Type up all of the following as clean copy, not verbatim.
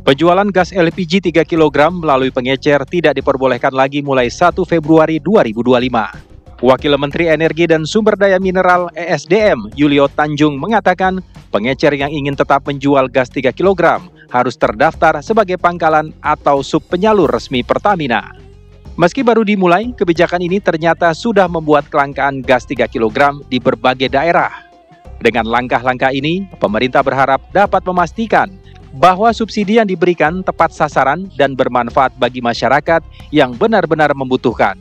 Penjualan gas LPG 3 kg melalui pengecer tidak diperbolehkan lagi mulai 1 Februari 2025. Wakil Menteri Energi dan Sumber Daya Mineral (ESDM) Yulio Tanjung mengatakan pengecer yang ingin tetap menjual gas 3 kg harus terdaftar sebagai pangkalan atau subpenyalur resmi Pertamina. Meski baru dimulai, kebijakan ini ternyata sudah membuat kelangkaan gas 3 kg di berbagai daerah. Dengan langkah-langkah ini, pemerintah berharap dapat memastikan bahwa subsidi yang diberikan tepat sasaran dan bermanfaat bagi masyarakat yang benar-benar membutuhkan.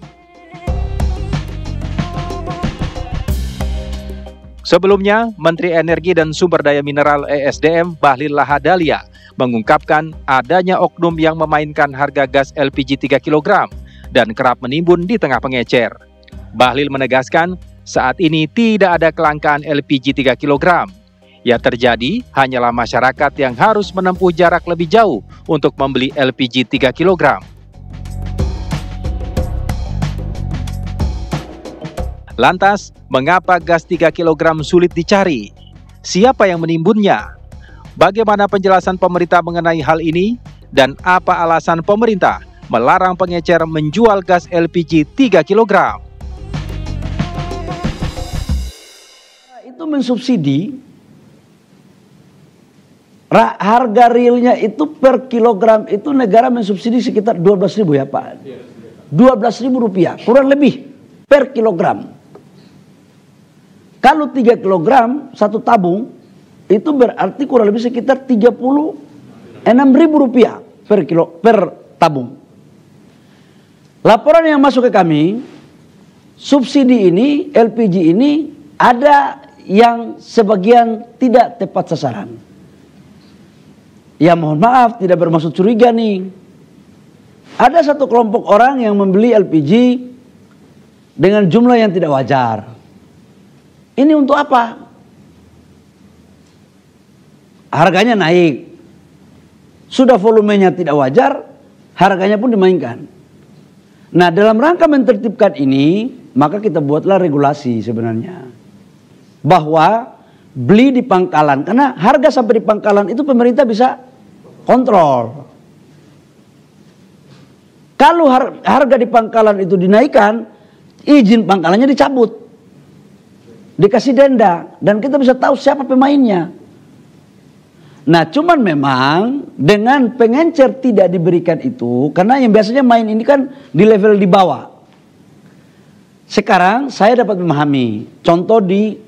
Sebelumnya, Menteri Energi dan Sumber Daya Mineral (ESDM) Bahlil Lahadalia mengungkapkan adanya oknum yang memainkan harga gas LPG 3 kg dan kerap menimbun di tengah pengecer. Bahlil menegaskan, saat ini tidak ada kelangkaan LPG 3 kg. Yang terjadi hanyalah masyarakat yang harus menempuh jarak lebih jauh untuk membeli LPG 3 kg. Lantas, mengapa gas 3 kg sulit dicari? Siapa yang menimbunnya? Bagaimana penjelasan pemerintah mengenai hal ini? Dan apa alasan pemerintah melarang pengecer menjual gas LPG 3 kg? Itu mensubsidi, harga realnya itu per kilogram itu negara mensubsidi sekitar 12.000 ya Pak. 12.000 rupiah, kurang lebih per kilogram. Kalau 3 kilogram satu tabung, itu berarti kurang lebih sekitar 36.000 rupiah per tabung. Laporan yang masuk ke kami, subsidi ini, LPG ini ada yang sebagian tidak tepat sasaran. Ya mohon maaf, tidak bermaksud curiga nih. Ada satu kelompok orang yang membeli LPG dengan jumlah yang tidak wajar. Ini untuk apa? Harganya naik. Sudah volumenya tidak wajar, harganya pun dimainkan. Nah, dalam rangka mentertibkan ini, maka kita buatlah regulasi sebenarnya. Bahwa beli di pangkalan, karena harga sampai di pangkalan itu pemerintah bisa kontrol. Kalau harga di pangkalan itu dinaikkan, izin pangkalannya dicabut. Dikasih denda, dan kita bisa tahu siapa pemainnya. Nah, cuman memang dengan pengencer tidak diberikan itu, karena yang biasanya main ini kan di level di bawah. Sekarang saya dapat memahami, contoh di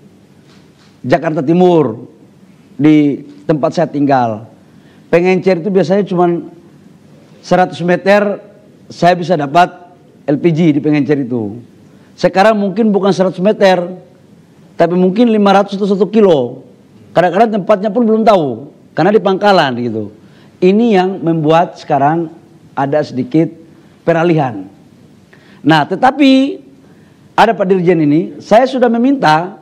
Jakarta Timur, di tempat saya tinggal. Pengencer itu biasanya cuma 100 meter saya bisa dapat LPG di pengencer itu. Sekarang mungkin bukan 100 meter, tapi mungkin 500 atau 1 kilo. Kadang-kadang tempatnya pun belum tahu, karena di pangkalan gitu. Ini yang membuat sekarang ada sedikit peralihan. Nah, tetapi ada Pak Dirjen ini, saya sudah meminta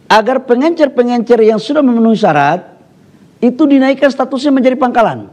agar pengencer-pengencer yang sudah memenuhi syarat itu dinaikkan statusnya menjadi pangkalan.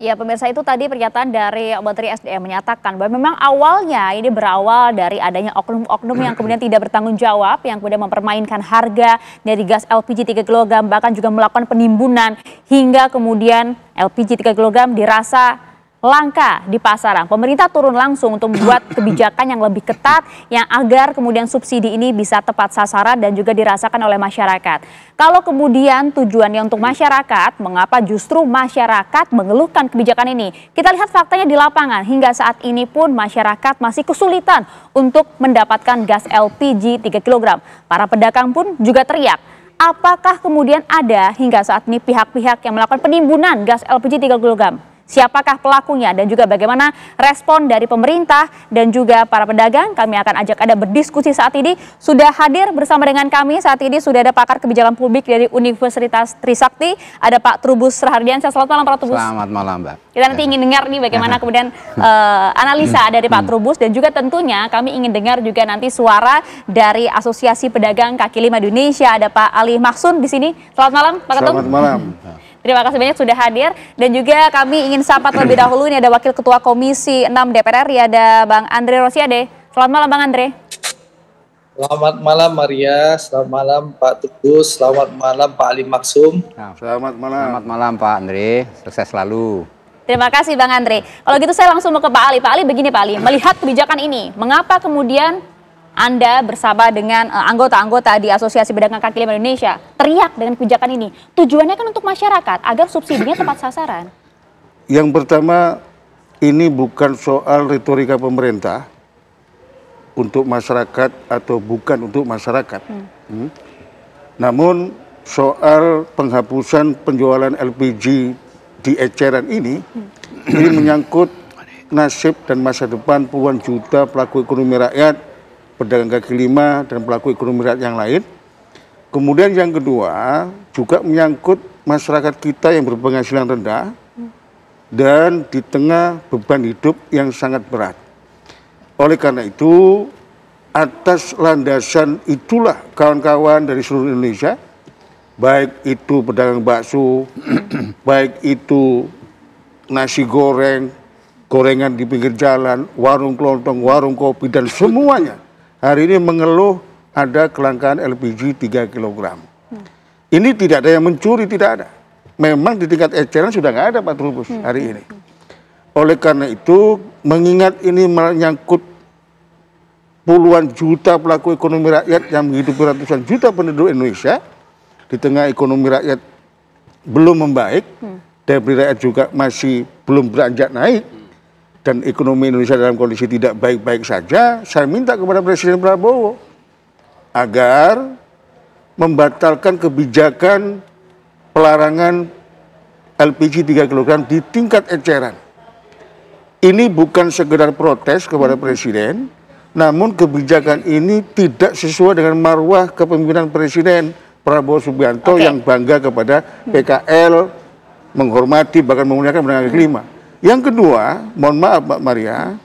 Ya pemirsa, itu tadi pernyataan dari Menteri SDM menyatakan bahwa memang awalnya ini berawal dari adanya oknum-oknum yang kemudian tidak bertanggung jawab, yang kemudian mempermainkan harga dari gas LPG 3 kg, bahkan juga melakukan penimbunan hingga kemudian LPG 3 kg dirasa langka di pasaran. Pemerintah turun langsung untuk membuat kebijakan yang lebih ketat yang agar kemudian subsidi ini bisa tepat sasaran dan juga dirasakan oleh masyarakat. Kalau kemudian tujuannya untuk masyarakat, mengapa justru masyarakat mengeluhkan kebijakan ini? Kita lihat faktanya di lapangan, hingga saat ini pun masyarakat masih kesulitan untuk mendapatkan gas LPG 3 kg. Para pedagang pun juga teriak. Apakah kemudian ada hingga saat ini pihak-pihak yang melakukan penimbunan gas LPG 3 kg? Siapakah pelakunya dan juga bagaimana respon dari pemerintah dan juga para pedagang? Kami akan ajak Anda berdiskusi saat ini. Sudah hadir bersama dengan kami saat ini sudah ada pakar kebijakan publik dari Universitas Trisakti, ada Pak Trubus Rahardiansyah. Selamat malam Pak Trubus. Selamat malam Mbak. Kita nanti ingin dengar nih bagaimana kemudian analisa dari Pak Trubus, dan juga tentunya kami ingin dengar juga nanti suara dari Asosiasi Pedagang Kaki Lima Indonesia. Ada Pak Ali Mahsun di sini. Selamat malam Pak Ketum. Selamat malam. Terima kasih banyak sudah hadir, dan juga kami ingin sapa terlebih dahulu, ini ada Wakil Ketua Komisi 6 DPR RI, ada Bang Andre Rosiade. Selamat malam Bang Andre. Selamat malam Maria, selamat malam Pak Trubus, selamat malam Pak Ali Maksum. Selamat malam Pak Andre, sukses selalu. Terima kasih Bang Andre. Kalau gitu saya langsung mau ke Pak Ali. Pak Ali begini Pak Ali, melihat kebijakan ini, mengapa kemudian Anda bersama dengan anggota-anggota di Asosiasi Pedagang Kaki Lima Indonesia teriak dengan kebijakan ini? Tujuannya kan untuk masyarakat, agar subsidinya tepat sasaran. Yang pertama, ini bukan soal retorika pemerintah untuk masyarakat atau bukan untuk masyarakat. Namun soal penghapusan penjualan LPG di eceran ini menyangkut nasib dan masa depan puluhan juta pelaku ekonomi rakyat, pedagang kaki lima, dan pelaku ekonomi rakyat yang lain. Kemudian yang kedua juga menyangkut masyarakat kita yang berpenghasilan rendah dan di tengah beban hidup yang sangat berat. Oleh karena itu, atas landasan itulah kawan-kawan dari seluruh Indonesia, baik itu pedagang bakso, baik itu nasi goreng, gorengan di pinggir jalan, warung kelontong, warung kopi, dan semuanya hari ini mengeluh ada kelangkaan LPG 3 kg. Ini tidak ada yang mencuri, tidak ada. Memang di tingkat eceran sudah nggak ada Pak Trubus hari ini. Oleh karena itu, mengingat ini menyangkut puluhan juta pelaku ekonomi rakyat yang menghidupi ratusan juta penduduk Indonesia, di tengah ekonomi rakyat belum membaik, daya beli rakyat juga masih belum beranjak naik, dan ekonomi Indonesia dalam kondisi tidak baik-baik saja, saya minta kepada Presiden Prabowo agar membatalkan kebijakan pelarangan LPG 3 kg di tingkat eceran. Ini bukan sekedar protes kepada Presiden, namun kebijakan ini tidak sesuai dengan marwah kepemimpinan Presiden Prabowo Subianto yang bangga kepada PKL, menghormati bahkan memuliakan pedagang kaki lima. Yang kedua, mohon maaf Mbak Maria,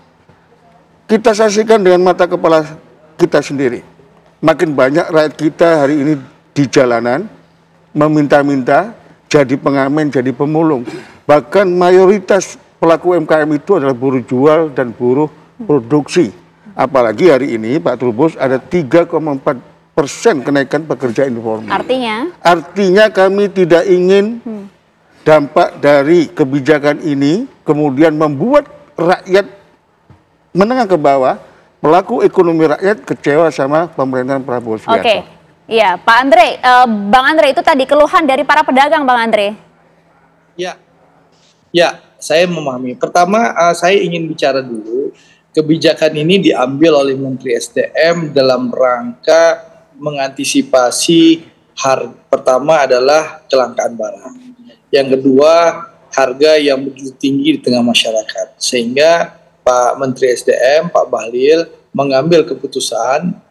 kita saksikan dengan mata kepala kita sendiri. Makin banyak rakyat kita hari ini di jalanan meminta-minta, jadi pengamen, jadi pemulung. Bahkan mayoritas pelaku UMKM itu adalah buruh jual dan buruh produksi. Apalagi hari ini Pak Trubus ada 3,4% kenaikan pekerja informal. Artinya kami tidak ingin dampak dari kebijakan ini kemudian membuat rakyat menengah ke bawah, pelaku ekonomi rakyat kecewa sama pemerintahan Prabowo Subianto. Iya, Pak Andre, Bang Andre itu tadi keluhan dari para pedagang, Bang Andre. Ya, saya memahami. Pertama, saya ingin bicara dulu. Kebijakan ini diambil oleh Menteri SDM dalam rangka mengantisipasi pertama adalah kelangkaan barang. Yang kedua, harga yang begitu tinggi di tengah masyarakat. Sehingga Pak Menteri SDM, Pak Bahlil, mengambil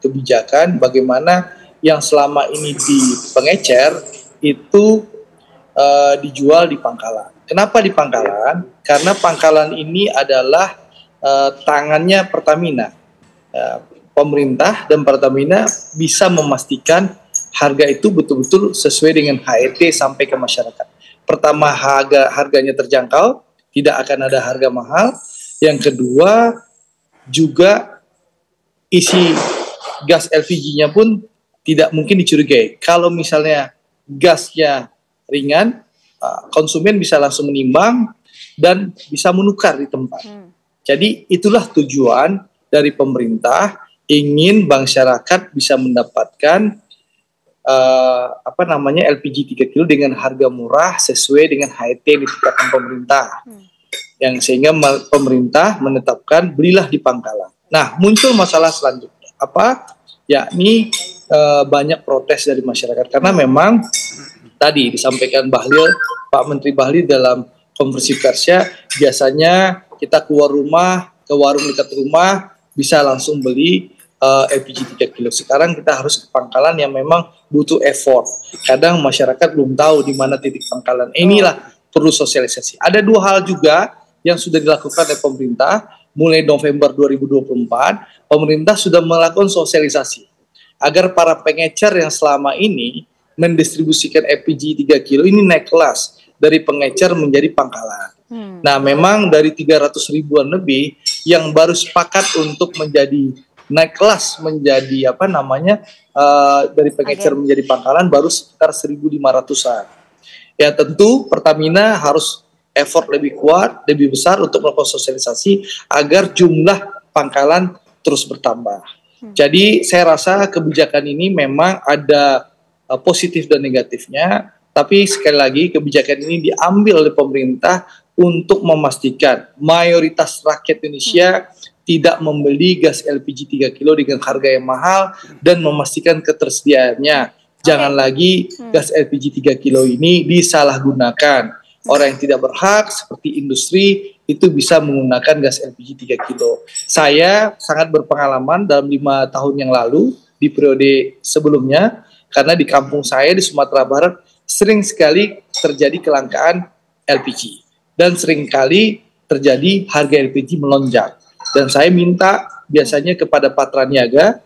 kebijakan bagaimana yang selama ini di pengecer itu dijual di pangkalan. Kenapa di pangkalan? Karena pangkalan ini adalah tangannya Pertamina. Pemerintah dan Pertamina bisa memastikan harga itu betul-betul sesuai dengan HET sampai ke masyarakat. Pertama, harganya terjangkau, tidak akan ada harga mahal. Yang kedua, juga isi gas LPG-nya pun tidak mungkin dicurigai. Kalau misalnya gasnya ringan, konsumen bisa langsung menimbang dan bisa menukar di tempat. Jadi itulah tujuan dari pemerintah, ingin masyarakat bisa mendapatkan LPG 3 kg dengan harga murah sesuai dengan HET yang ditetapkan pemerintah. Yang sehingga pemerintah menetapkan belilah di pangkalan. Nah, muncul masalah selanjutnya. Yakni banyak protes dari masyarakat karena memang tadi disampaikan Pak Menteri Bahlil dalam konferensi persnya, biasanya kita keluar rumah ke warung dekat rumah bisa langsung beli LPG 3 kg. Sekarang kita harus ke pangkalan yang memang butuh effort. Kadang masyarakat belum tahu di mana titik pangkalan. Inilah perlu sosialisasi. Ada dua hal juga yang sudah dilakukan oleh pemerintah. Mulai November 2024, pemerintah sudah melakukan sosialisasi agar para pengecer yang selama ini mendistribusikan LPG 3 kg ini naik kelas dari pengecer menjadi pangkalan. Nah, memang dari 300 ribuan lebih yang baru sepakat untuk menjadi naik kelas menjadi dari pengecer menjadi pangkalan baru sekitar 1.500-an. Ya tentu Pertamina harus effort lebih kuat, lebih besar untuk melakukan sosialisasi agar jumlah pangkalan terus bertambah. Jadi saya rasa kebijakan ini memang ada positif dan negatifnya, tapi sekali lagi kebijakan ini diambil oleh pemerintah untuk memastikan mayoritas rakyat Indonesia tidak membeli gas LPG 3 kilo dengan harga yang mahal dan memastikan ketersediaannya. Jangan lagi gas LPG 3 kilo ini disalahgunakan. Orang yang tidak berhak seperti industri itu bisa menggunakan gas LPG 3 kilo. Saya sangat berpengalaman dalam 5 tahun yang lalu di periode sebelumnya, karena di kampung saya di Sumatera Barat sering sekali terjadi kelangkaan LPG. Dan seringkali terjadi harga LPG melonjak. Dan saya minta biasanya kepada Patra Niaga,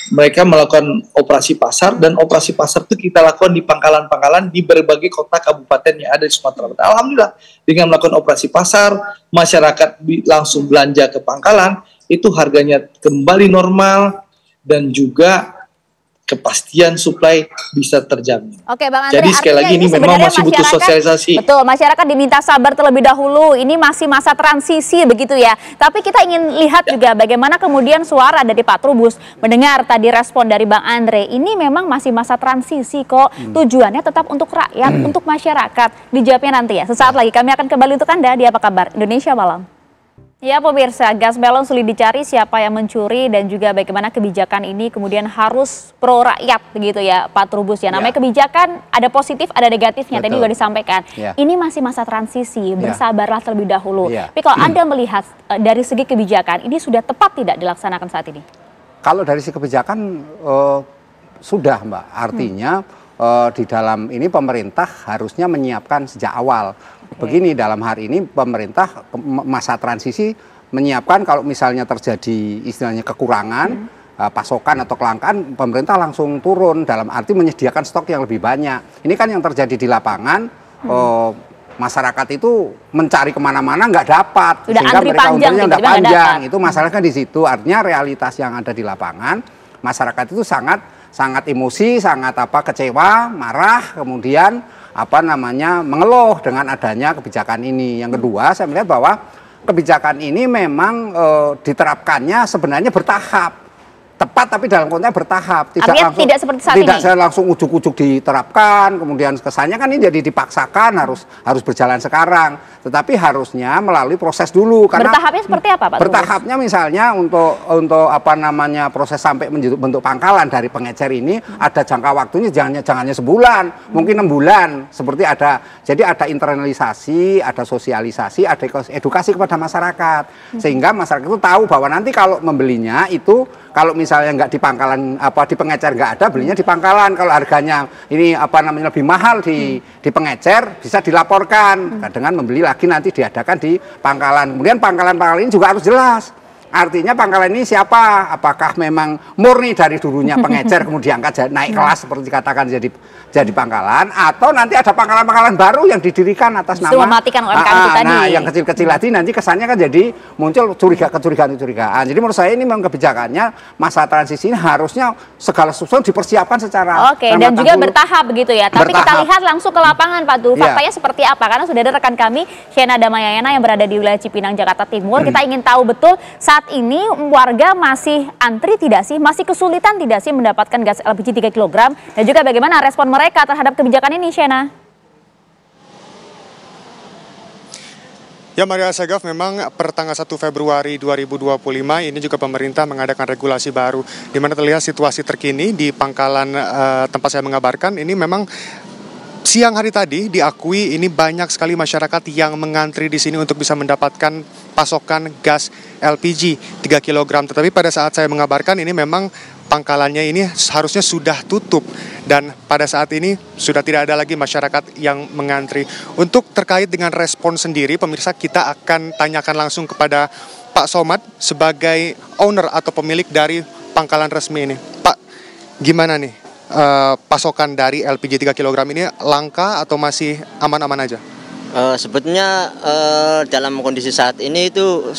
mereka melakukan operasi pasar, dan operasi pasar itu kita lakukan di pangkalan-pangkalan di berbagai kota kabupaten yang ada di Sumatera Barat. Alhamdulillah, dengan melakukan operasi pasar, masyarakat langsung belanja ke pangkalan, itu harganya kembali normal, dan juga kepastian suplai bisa terjamin. Oke, Bang Andre, jadi sekali lagi ini memang masih butuh sosialisasi. Betul, masyarakat diminta sabar terlebih dahulu. Ini masih masa transisi begitu ya. Tapi kita ingin lihat juga bagaimana kemudian suara dari Pak Trubus mendengar tadi respon dari Bang Andre. Ini memang masih masa transisi kok. Tujuannya tetap untuk rakyat, untuk masyarakat. Dijawabnya nanti ya. Sesaat lagi kami akan kembali untuk Anda di Apa Kabar Indonesia Malam. Ya pemirsa, gas melon sulit dicari siapa yang mencuri dan juga bagaimana kebijakan ini kemudian harus pro rakyat begitu ya Pak Trubus ya. Namanya kebijakan ada positif ada negatifnya. Betul. Tadi juga disampaikan. Ini masih masa transisi, bersabarlah terlebih dahulu. Tapi kalau Anda melihat dari segi kebijakan ini sudah tepat tidak dilaksanakan saat ini? Kalau dari segi kebijakan sudah Mbak, artinya di dalam ini pemerintah harusnya menyiapkan sejak awal. Begini, dalam hari ini pemerintah masa transisi menyiapkan kalau misalnya terjadi istilahnya kekurangan pasokan atau kelangkaan, pemerintah langsung turun dalam arti menyediakan stok yang lebih banyak. Ini kan yang terjadi di lapangan, masyarakat itu mencari kemana-mana nggak dapat, sehingga mereka untungnya udah panjang. Itu masalahnya di situ. Artinya realitas yang ada di lapangan, masyarakat itu sangat emosi, sangat kecewa, marah, kemudian mengeluh dengan adanya kebijakan ini. Yang kedua, saya melihat bahwa kebijakan ini memang diterapkannya sebenarnya bertahap. Tepat tapi dalam konteks bertahap, tidak seperti saat tidak ini. Langsung ujuk-ujuk diterapkan, kemudian kesannya kan ini jadi dipaksakan harus berjalan sekarang, tetapi harusnya melalui proses dulu. Karena bertahapnya seperti apa Pak? Bertahapnya misalnya untuk proses sampai bentuk pangkalan dari pengecer ini ada jangka waktunya, jangannya sebulan, mungkin 6 bulan, seperti ada. Jadi ada internalisasi, ada sosialisasi, ada edukasi kepada masyarakat, sehingga masyarakat itu tahu bahwa nanti kalau membelinya itu kalau misalnya nggak di pangkalan di pengecer nggak ada, belinya di pangkalan. Kalau harganya ini lebih mahal di pengecer bisa dilaporkan dengan membeli lagi nanti diadakan di pangkalan. Kemudian pangkalan-pangkalan ini juga harus jelas. Artinya pangkalan ini siapa? Apakah memang murni dari dulunya pengecer kemudian naik kelas seperti dikatakan jadi pangkalan, atau nanti ada pangkalan-pangkalan baru yang didirikan atas nama mematikan UMKM itu tadi. Nah, yang kecil-kecil tadi nanti kesannya kan jadi muncul kecurigaan. Jadi menurut saya ini memang kebijakannya masa transisi ini harusnya segala sesuatu dipersiapkan secara dan juga bertahap begitu ya. Tapi kita lihat langsung ke lapangan Pak Du. Faktanya seperti apa? Karena sudah ada rekan kami Shena Damayana yang berada di wilayah Cipinang, Jakarta Timur. Kita ingin tahu betul saat ini warga masih antri tidak sih? Masih kesulitan tidak sih mendapatkan gas LPG 3 kg? Dan juga bagaimana respon mereka terhadap kebijakan ini, Shena? Ya Maria Segaf, memang per tanggal 1 Februari 2025 ini juga pemerintah mengadakan regulasi baru, di mana terlihat situasi terkini di pangkalan tempat saya mengabarkan ini memang siang hari tadi diakui ini banyak sekali masyarakat yang mengantri di sini untuk bisa mendapatkan pasokan gas LPG 3 kg. Tetapi pada saat saya mengabarkan ini memang pangkalannya ini harusnya sudah tutup dan pada saat ini sudah tidak ada lagi masyarakat yang mengantri. Untuk terkait dengan respon sendiri, pemirsa, kita akan tanyakan langsung kepada Pak Somad sebagai owner atau pemilik dari pangkalan resmi ini. Pak, gimana nih pasokan dari LPG 3 kg ini, langka atau masih aman-aman aja? Sebetulnya dalam kondisi saat ini itu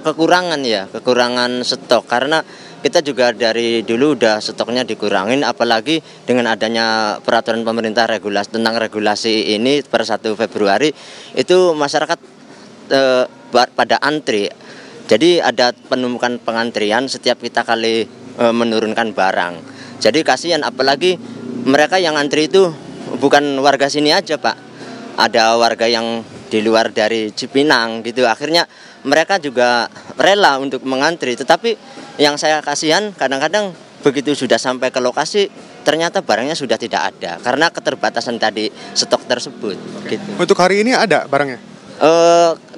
kekurangan stok, karena kita juga dari dulu udah stoknya dikurangin, apalagi dengan adanya peraturan pemerintah tentang regulasi ini per 1 Februari itu masyarakat pada antri. Jadi ada penumpukan pengantrian setiap kita kali menurunkan barang. Jadi kasihan, apalagi mereka yang antri itu bukan warga sini aja, Pak. Ada warga yang di luar dari Cipinang gitu. Akhirnya mereka juga rela untuk mengantri. Tetapi yang saya kasihan kadang-kadang begitu sudah sampai ke lokasi ternyata barangnya sudah tidak ada karena keterbatasan tadi stok tersebut. Gitu. Untuk hari ini ada barangnya?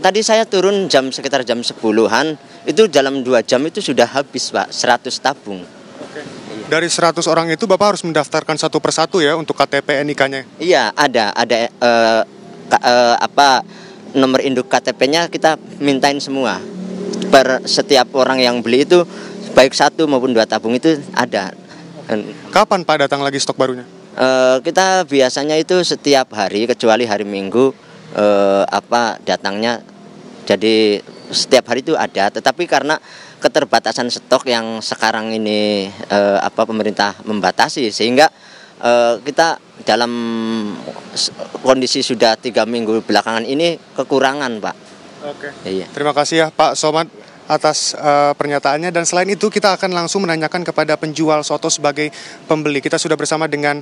Tadi saya turun sekitar jam 10-an, itu dalam 2 jam itu sudah habis, Pak, 100 tabung. Dari 100 orang itu Bapak harus mendaftarkan satu persatu ya untuk KTP NIK-nya? Iya, ada nomor induk KTP-nya kita mintain semua. Per setiap orang yang beli itu baik 1 maupun 2 tabung itu ada. Kapan Pak datang lagi stok barunya? Kita biasanya itu setiap hari kecuali hari Minggu datangnya. Jadi setiap hari itu ada, tetapi karena keterbatasan stok yang sekarang ini pemerintah membatasi, sehingga kita dalam kondisi sudah 3 minggu belakangan ini kekurangan, Pak. Oke. Iya. Terima kasih ya Pak Somad atas pernyataannya, dan selain itu kita akan langsung menanyakan kepada penjual soto sebagai pembeli. Kita sudah bersama dengan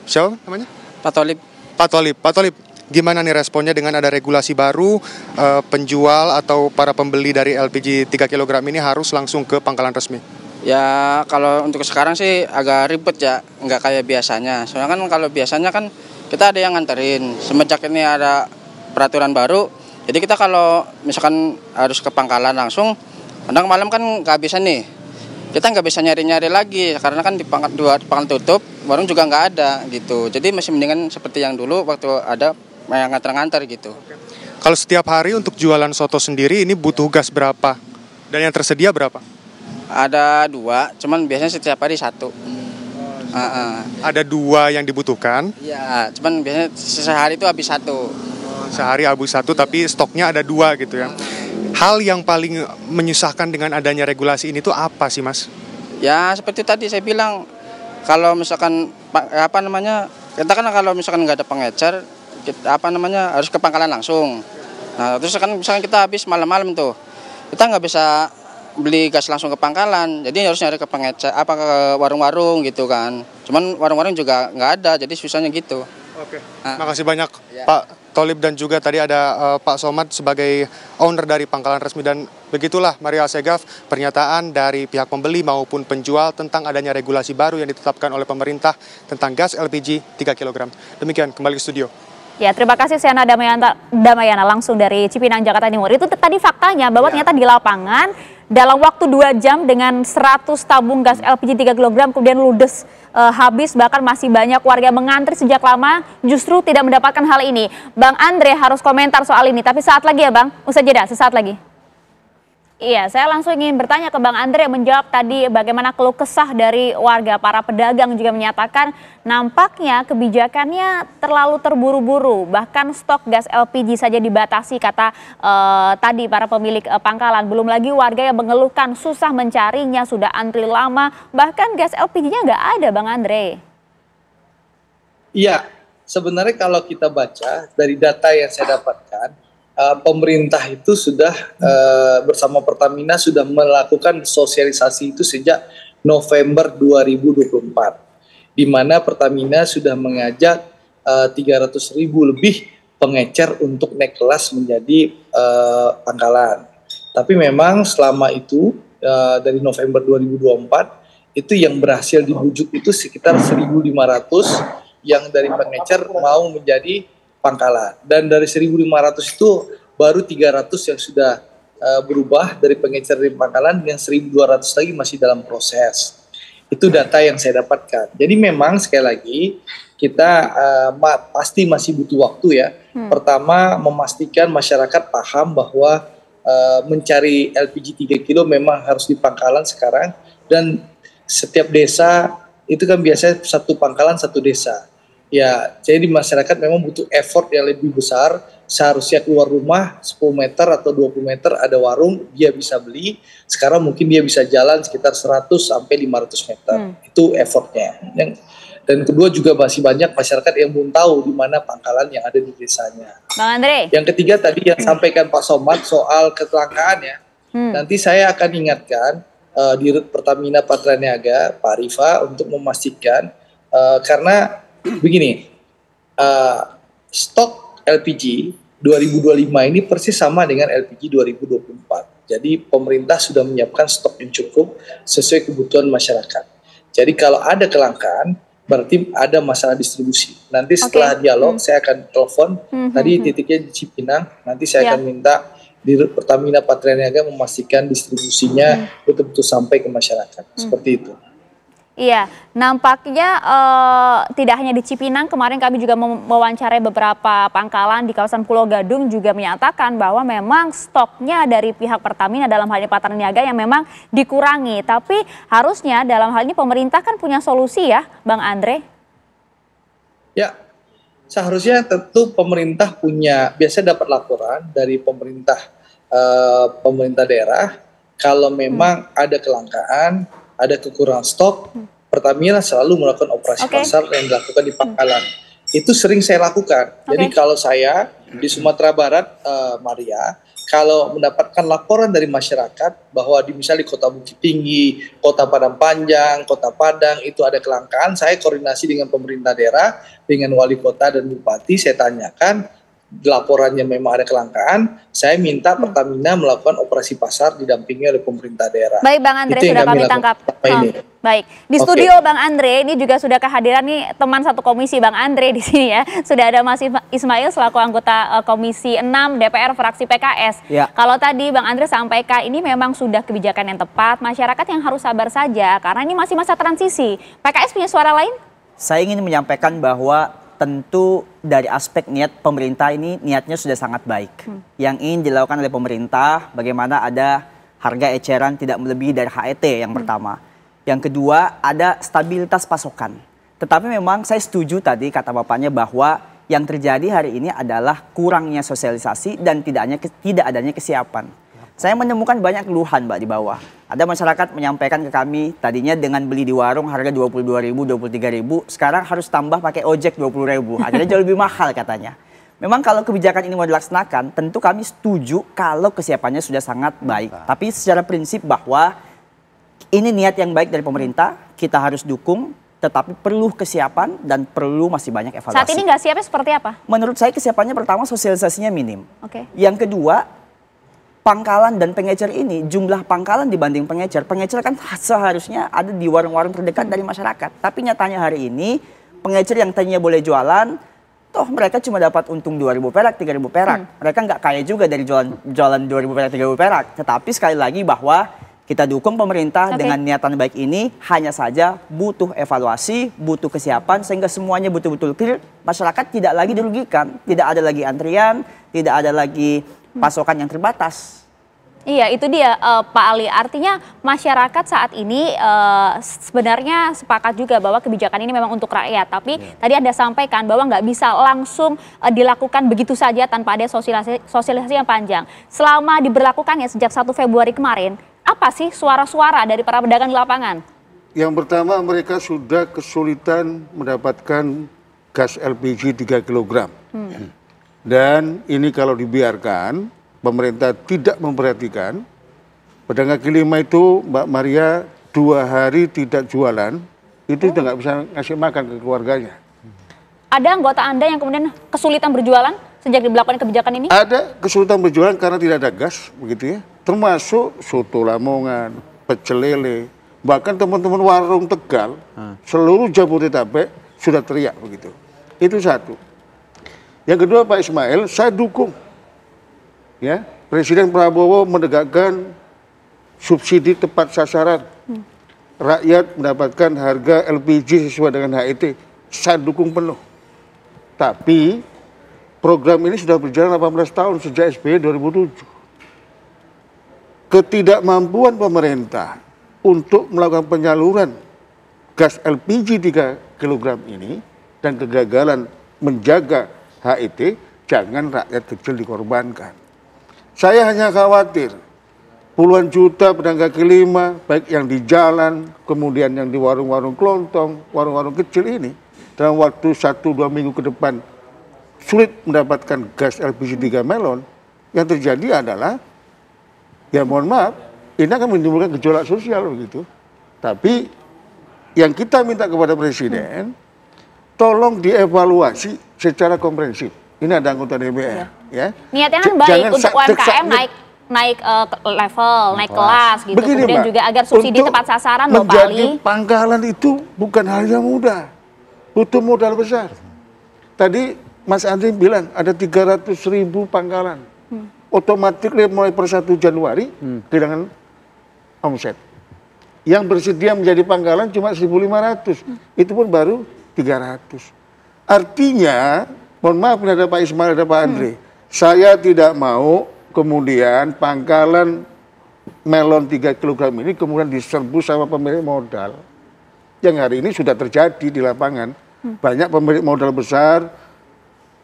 siapa namanya? Pak Tolib. Pak Tolib, gimana nih responnya dengan ada regulasi baru, penjual atau para pembeli dari LPG 3 kg ini harus langsung ke pangkalan resmi? Ya kalau untuk sekarang sih agak ribet ya, nggak kayak biasanya. Soalnya kan kalau biasanya kan kita ada yang nganterin. Semenjak ini ada peraturan baru, jadi kita kalau misalkan harus ke pangkalan langsung, kadang malam kan nggak bisa nih. Kita nggak bisa nyari-nyari lagi karena kan di pangkalan tutup, warung juga nggak ada gitu. Jadi masih mendingan seperti yang dulu waktu ada yang nganter-nganter gitu. Kalau setiap hari untuk jualan soto sendiri ini butuh gas berapa? Dan yang tersedia berapa? Ada 2, cuman biasanya setiap hari 1. Ada 2 yang dibutuhkan? Iya, cuman biasanya sehari itu habis 1. Sehari habis 1, tapi stoknya ada 2 gitu ya. Hal yang paling menyusahkan dengan adanya regulasi ini tuh apa sih, Mas? Ya seperti tadi saya bilang, kalau misalkan kita kan kalau misalkan nggak ada pengecer, harus ke pangkalan langsung. Nah terus kan misalkan kita habis malam-malam tuh, kita nggak bisa beli gas langsung ke pangkalan, jadi harus nyari ke pengecer ke warung-warung gitu kan. Cuman warung-warung juga nggak ada, jadi susahnya gitu. Oke. Makasih banyak Pak Tolib, dan juga tadi ada Pak Somad sebagai owner dari pangkalan resmi. Dan begitulah Maria Segaf, pernyataan dari pihak pembeli maupun penjual tentang adanya regulasi baru yang ditetapkan oleh pemerintah tentang gas LPG 3 kg. Demikian, kembali ke studio. Ya, terima kasih Siana Damayana langsung dari Cipinang, Jakarta Timur. Itu tadi faktanya bahwa ternyata di lapangan dalam waktu 2 jam dengan 100 tabung gas LPG 3 kg kemudian ludes habis, bahkan masih banyak warga mengantri sejak lama justru tidak mendapatkan hal ini. Bang Andre harus komentar soal ini, tapi saat lagi ya Bang, usai jeda sesaat lagi. Iya, saya langsung ingin bertanya ke Bang Andre menjawab tadi bagaimana keluh kesah dari warga. Para pedagang juga menyatakan nampaknya kebijakannya terlalu terburu-buru. Bahkan stok gas LPG saja dibatasi, kata tadi para pemilik pangkalan. Belum lagi warga yang mengeluhkan susah mencarinya, sudah antri lama. Bahkan gas LPG-nya nggak ada, Bang Andre. Iya, sebenarnya kalau kita baca dari data yang saya dapatkan, pemerintah itu sudah bersama Pertamina sudah melakukan sosialisasi itu sejak November 2024, di mana Pertamina sudah mengajak 300.000 lebih pengecer untuk naik kelas menjadi pangkalan. Tapi memang selama itu dari November 2024 itu yang berhasil dibujuk itu sekitar 1.500 yang dari pengecer mau menjadi pangkalan, dan dari 1.500 itu baru 300 yang sudah berubah dari pengecer di pangkalan, yang 1.200 lagi masih dalam proses. Itu data yang saya dapatkan. Jadi memang sekali lagi kita pasti masih butuh waktu ya. Pertama, memastikan masyarakat paham bahwa mencari LPG 3 kilo memang harus di pangkalan sekarang, dan setiap desa itu kan biasanya satu pangkalan satu desa. Ya, jadi masyarakat memang butuh effort yang lebih besar. Seharusnya keluar rumah 10 meter atau 20 meter ada warung, dia bisa beli. Sekarang mungkin dia bisa jalan sekitar 100 sampai 500 meter. Itu effortnya. Dan kedua juga masih banyak masyarakat yang belum tahu di mana pangkalan yang ada di desanya. Bang Andre. Yang ketiga tadi yang sampaikan Pak Somad soal kelangkaan ya. Nanti saya akan ingatkan Dirut Pertamina Patraniaga, Pak Rifa, untuk memastikan karena begini, stok LPG 2025 ini persis sama dengan LPG 2024. Jadi pemerintah sudah menyiapkan stok yang cukup sesuai kebutuhan masyarakat. Jadi kalau ada kelangkaan, berarti ada masalah distribusi. Nanti setelah dialog saya akan telepon, tadi titiknya di Cipinang, nanti saya akan minta Dirut Pertamina Patraniaga memastikan distribusinya betul-betul sampai ke masyarakat. Seperti itu. Iya, nampaknya tidak hanya di Cipinang, kemarin kami juga mewawancarai beberapa pangkalan di kawasan Pulau Gadung juga menyatakan bahwa memang stoknya dari pihak Pertamina dalam hal ini Patraniaga yang memang dikurangi. Tapi harusnya dalam hal ini pemerintah kan punya solusi ya, Bang Andre? Ya, seharusnya tentu pemerintah punya, biasa dapat laporan dari pemerintah daerah kalau memang ada kelangkaan, ada kekurangan stok, Pertamina selalu melakukan operasi pasar yang dilakukan di pangkalan. Itu sering saya lakukan. Jadi kalau saya di Sumatera Barat, Maria, kalau mendapatkan laporan dari masyarakat bahwa misalnya di Kota Bukit Tinggi, Kota Padang Panjang, Kota Padang itu ada kelangkaan, saya koordinasi dengan pemerintah daerah, dengan wali kota dan bupati, saya tanyakan laporannya memang ada kelangkaan, saya minta Pertamina melakukan operasi pasar didampingi oleh pemerintah daerah. Baik Bang Andre, sudah kami tangkap. Baik, di studio Bang Andre ini juga sudah kehadiran nih teman satu komisi Bang Andre di sini ya. Sudah ada Mas Ismail selaku anggota Komisi 6 DPR fraksi PKS. Ya. Kalau tadi Bang Andre sampaikan ini memang sudah kebijakan yang tepat, masyarakat yang harus sabar saja karena ini masih masa transisi. PKS punya suara lain? Saya ingin menyampaikan bahwa tentu dari aspek niat pemerintah ini niatnya sudah sangat baik. Yang ingin dilakukan oleh pemerintah bagaimana ada harga eceran tidak melebihi dari HET yang pertama. Yang kedua ada stabilitas pasokan. Tetapi memang saya setuju tadi kata Bapaknya bahwa yang terjadi hari ini adalah kurangnya sosialisasi dan tidak adanya kesiapan. Saya menemukan banyak keluhan Mbak di bawah. Ada masyarakat menyampaikan ke kami tadinya dengan beli di warung harga 22.000, 23.000, sekarang harus tambah pakai ojek 20.000. Akhirnya jauh lebih mahal katanya. Memang kalau kebijakan ini mau dilaksanakan, tentu kami setuju kalau kesiapannya sudah sangat baik. Tapi secara prinsip bahwa ini niat yang baik dari pemerintah, kita harus dukung, tetapi perlu kesiapan dan perlu masih banyak evaluasi. Saat ini nggak siapnya seperti apa? Menurut saya kesiapannya pertama sosialisasinya minim. Yang kedua, pangkalan dan pengecer ini, jumlah pangkalan dibanding pengecer kan seharusnya ada di warung-warung terdekat dari masyarakat. Tapi nyatanya hari ini, pengecer yang tadinya boleh jualan, toh mereka cuma dapat untung 2.000 perak, 3.000 perak. Mereka nggak kaya juga dari jualan 2.000 perak, 3.000 perak. Tetapi sekali lagi bahwa kita dukung pemerintah dengan niatan baik ini, hanya saja butuh evaluasi, butuh kesiapan, sehingga semuanya betul-betul clear. Masyarakat tidak lagi dirugikan, tidak ada lagi antrian, tidak ada lagi pasokan yang terbatas. Iya, itu dia Pak Ali. Artinya masyarakat saat ini sebenarnya sepakat juga bahwa kebijakan ini memang untuk rakyat. Tapi tadi Anda sampaikan bahwa nggak bisa langsung dilakukan begitu saja tanpa ada sosialisasi yang panjang. Selama diberlakukannya sejak 1 Februari kemarin, apa sih suara-suara dari para pedagang di lapangan? Yang pertama, mereka sudah kesulitan mendapatkan gas LPG 3 kg. Dan ini kalau dibiarkan, pemerintah tidak memperhatikan, pedagang kaki lima itu Mbak Maria 2 hari tidak jualan, itu udah nggak bisa ngasih makan ke keluarganya. Ada anggota Anda yang kemudian kesulitan berjualan sejak diberlakukan kebijakan ini? Ada kesulitan berjualan karena tidak ada gas, begitu ya. Termasuk soto Lamongan, pecel lele, bahkan teman-teman warung Tegal, seluruh Jabodetabek sudah teriak begitu. Itu satu. Yang kedua Pak Ismail, saya dukung ya Presiden Prabowo menegakkan subsidi tepat sasaran. Rakyat mendapatkan harga LPG sesuai dengan HET. Saya dukung penuh. Tapi program ini sudah berjalan 18 tahun sejak SBY 2007. Ketidakmampuan pemerintah untuk melakukan penyaluran gas LPG 3 kg ini dan kegagalan menjaga HET, jangan rakyat kecil dikorbankan. Saya hanya khawatir puluhan juta pedagang kaki lima, baik yang di jalan, kemudian yang di warung-warung kelontong, warung-warung kecil ini, dalam waktu 1-2 minggu ke depan sulit mendapatkan gas LPG 3 melon. Yang terjadi adalah, ya mohon maaf, ini akan menimbulkan gejolak sosial begitu. Tapi yang kita minta kepada Presiden, tolong dievaluasi secara komprehensif. Ini ada anggota DPR, ya. Niatnya kan baik untuk UMKM naik level, naik kelas gitu. Begini, kemudian Mbak, juga agar subsidi tepat sasaran loh Pak Ali. menjadi pangkalan itu bukan hal yang mudah, butuh modal besar. Tadi Mas Andri bilang ada 300.000 pangkalan, otomatis mulai per 1 Januari kehilangan omset. Yang bersedia menjadi pangkalan cuma 1.500, itu pun baru 300. Artinya, mohon maaf ada Pak Ismail, ada Pak Andre, saya tidak mau kemudian pangkalan melon 3 kg ini kemudian diserbu sama pemilik modal. Yang hari ini sudah terjadi di lapangan. Banyak pemilik modal besar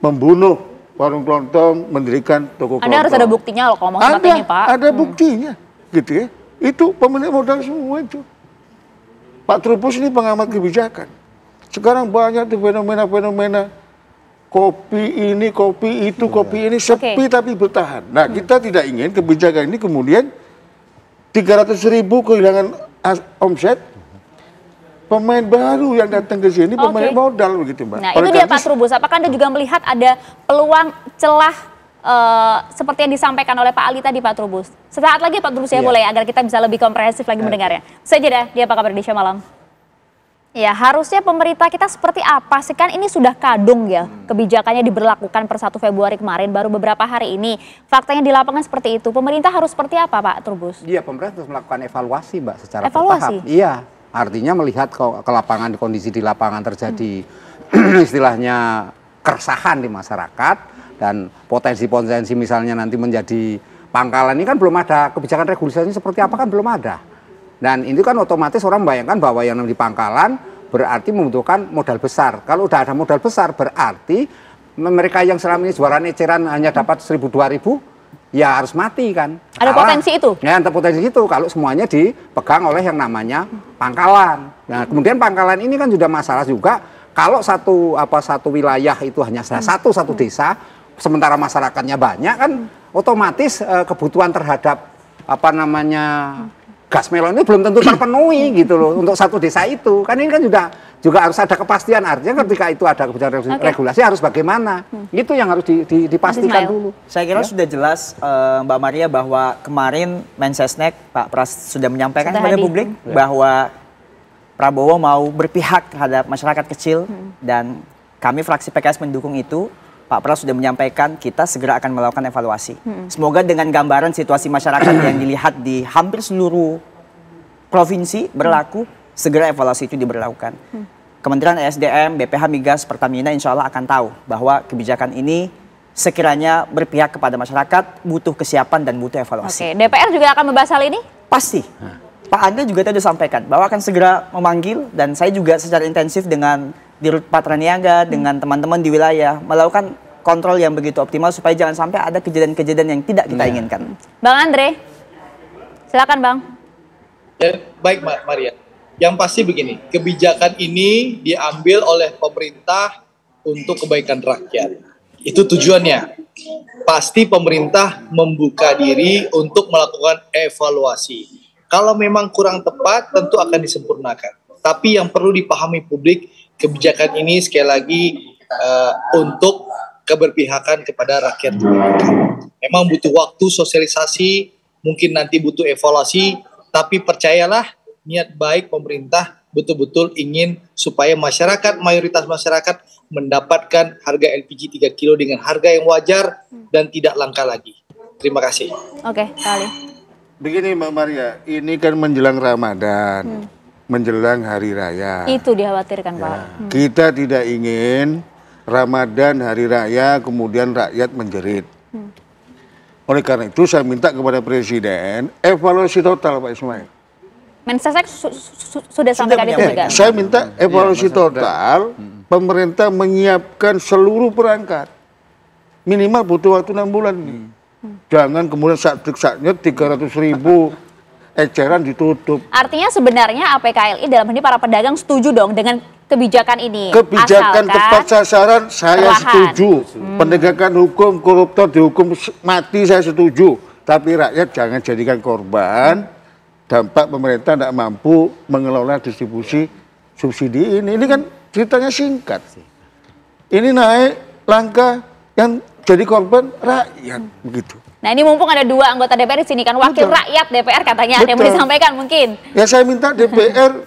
membunuh warung kelontong, mendirikan toko kelontong. Anda harus ada buktinya loh kalau mau seperti ini, Pak. Ada buktinya, gitu ya. Itu pemilik modal semua itu. Pak Trubus ini pengamat kebijakan. Sekarang banyak tuh fenomena-fenomena kopi ini, kopi itu, kopi ini sepi tapi bertahan. Nah, kita tidak ingin kebijakan ini kemudian 300.000 kehilangan omset. Pemain baru yang datang ke sini, pemain modal begitu, Mbak. Nah, itu dia Pak Trubus. Apakah Anda juga melihat ada peluang celah seperti yang disampaikan oleh Pak Ali tadi, Pak Trubus? Sesaat lagi Pak Trubus ya boleh, agar kita bisa lebih komprehensif lagi mendengarnya. Saja dia apa kabar Indonesia Malam? Ya, harusnya pemerintah kita seperti apa sih? Kan ini sudah kadung ya, kebijakannya diberlakukan per 1 Februari kemarin, baru beberapa hari ini. Faktanya di lapangan seperti itu. Pemerintah harus seperti apa, Pak Trubus? Iya, pemerintah harus melakukan evaluasi, Mbak, secara Evaluasi? bertahap. Iya, artinya melihat ke lapangan, kondisi di lapangan terjadi istilahnya keresahan di masyarakat, dan potensi-potensi misalnya nanti menjadi pangkalan ini kan belum ada, kebijakan regulasinya seperti apa kan belum ada. Dan ini kan otomatis orang membayangkan bahwa yang di pangkalan berarti membutuhkan modal besar. Kalau udah ada modal besar berarti mereka yang selama ini jualan eceran hanya dapat 1.000-2.000 ya harus mati kan. Ada potensi itu? Ya, ada potensi itu kalau semuanya dipegang oleh yang namanya pangkalan. Nah, kemudian pangkalan ini kan sudah masalah juga kalau satu wilayah itu hanya satu desa, sementara masyarakatnya banyak kan otomatis kebutuhan terhadap gas melon ini belum tentu terpenuhi gitu loh untuk satu desa itu. Kan ini kan juga harus ada kepastian, artinya ketika itu ada kebijakan regulasi harus bagaimana. Itu yang harus dipastikan dulu. Saya kira sudah jelas Mbak Maria bahwa kemarin Mensesnek Pak Pras sudah menyampaikan kepada publik bahwa Prabowo mau berpihak terhadap masyarakat kecil dan kami fraksi PKS mendukung itu. Pak Pras sudah menyampaikan kita segera akan melakukan evaluasi. Semoga dengan gambaran situasi masyarakat yang dilihat di hampir seluruh provinsi berlaku, segera evaluasi itu diberlakukan. Kementerian ESDM, BPH Migas, Pertamina insya Allah akan tahu bahwa kebijakan ini sekiranya berpihak kepada masyarakat, butuh kesiapan dan butuh evaluasi. DPR juga akan membahas hal ini? Pasti. Pak Andre juga tadi sampaikan bahwa akan segera memanggil, dan saya juga secara intensif dengan Dirut Patraniaga, dengan teman-teman di wilayah melakukan kontrol yang begitu optimal supaya jangan sampai ada kejadian-kejadian yang tidak kita inginkan. Bang Andre, silakan Bang. Ya, baik Mbak Maria. Yang pasti begini, kebijakan ini diambil oleh pemerintah untuk kebaikan rakyat. Itu tujuannya. Pasti pemerintah membuka diri untuk melakukan evaluasi. Kalau memang kurang tepat, tentu akan disempurnakan. Tapi yang perlu dipahami publik, kebijakan ini sekali lagi untuk keberpihakan kepada rakyat. Memang butuh waktu sosialisasi, mungkin nanti butuh evaluasi, tapi percayalah niat baik pemerintah betul-betul ingin supaya masyarakat, mayoritas masyarakat mendapatkan harga LPG 3 kilo dengan harga yang wajar dan tidak langka lagi. Terima kasih. Oke, Kali. Begini Mbak Maria, ini kan menjelang Ramadan. Menjelang hari raya. Itu dikhawatirkan Pak. Kita tidak ingin Ramadan hari raya kemudian rakyat menjerit. Oleh karena itu saya minta kepada Presiden evaluasi total Pak Ismail. Mensesnek sudah sampaikan itu juga. Saya minta evaluasi total pemerintah menyiapkan seluruh perangkat. Minimal butuh waktu 6 bulan nih. Jangan kemudian saat-saatnya 300.000 eceran ditutup. Artinya sebenarnya APKLI dalam ini para pedagang setuju dong dengan kebijakan ini. Kebijakan asalkan tepat sasaran saya perlahan. setuju. Penegakan hukum, koruptor dihukum mati saya setuju. Tapi rakyat jangan jadikan korban dampak pemerintah tidak mampu mengelola distribusi subsidi ini. Ini kan ceritanya singkat. Ini naik langka yang jadi korban rakyat begitu. Nah ini mumpung ada dua anggota DPR di sini kan, wakil rakyat DPR katanya ada yang mau disampaikan mungkin. Ya saya minta DPR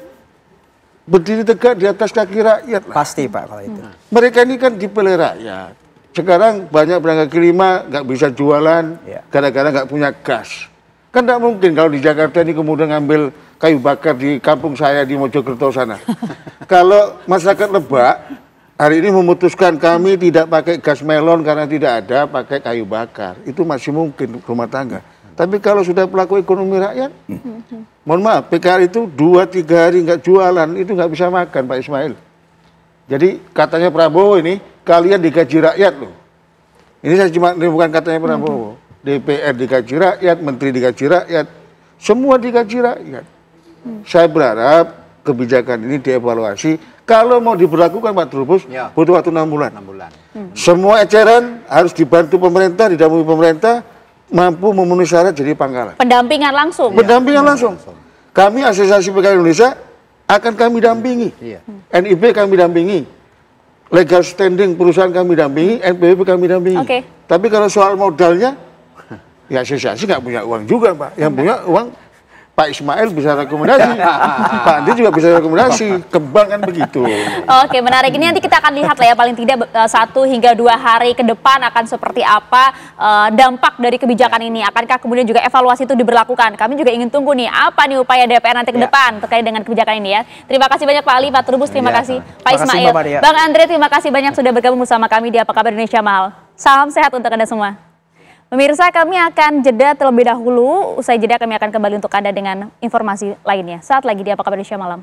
berdiri tegak di atas kaki rakyat lah. Pasti Pak kalau itu. Mereka ini kan dipilih rakyat. Sekarang banyak pedagang kaki lima nggak bisa jualan gara-gara nggak punya gas. Kan tidak mungkin kalau di Jakarta ini kemudian ngambil kayu bakar di kampung saya di Mojokerto sana. Kalau masyarakat Lebak hari ini memutuskan kami tidak pakai gas melon karena tidak ada, pakai kayu bakar. Itu masih mungkin rumah tangga. Tapi kalau sudah pelaku ekonomi rakyat, mohon maaf, PKR itu 2-3 hari nggak jualan, itu nggak bisa makan Pak Ismail. Jadi katanya Prabowo ini, kalian digaji rakyat loh. Ini saya cuma, ini bukan katanya Prabowo. DPR digaji rakyat, menteri digaji rakyat, semua digaji rakyat. Saya berharap kebijakan ini dievaluasi. Kalau mau diberlakukan Pak Trubus, butuh waktu 6 bulan. 6 bulan. Semua eceran harus dibantu pemerintah, didampingi pemerintah, mampu memenuhi syarat jadi pangkalan. Pendampingan langsung. Pendampingan langsung. Kami Asosiasi PKL Indonesia akan kami dampingi. NIB kami dampingi. Legal standing perusahaan kami dampingi, NPWP kami dampingi. Tapi kalau soal modalnya, ya asosiasi nggak punya uang juga Pak. Yang punya uang Pak Ismail bisa rekomendasi, Pak Andi juga bisa rekomendasi, kembang kan begitu. Oke, menarik. Ini nanti kita akan lihat lah ya, paling tidak 1 hingga 2 hari ke depan akan seperti apa dampak dari kebijakan ini. Akankah kemudian juga evaluasi itu diberlakukan? Kami juga ingin tunggu nih, apa nih upaya DPR nanti ke depan terkait dengan kebijakan ini ya. Terima kasih banyak Pak Ali, Pak Trubus, terima kasih. Pak Ismail, Bang Andre, terima kasih banyak sudah bergabung bersama kami di Apa Kabar Indonesia Mahal. Salam sehat untuk Anda semua. Pemirsa, kami akan jeda terlebih dahulu. Usai jeda kami akan kembali untuk Anda dengan informasi lainnya. Saat lagi di Apa Kabar Indonesia Malam.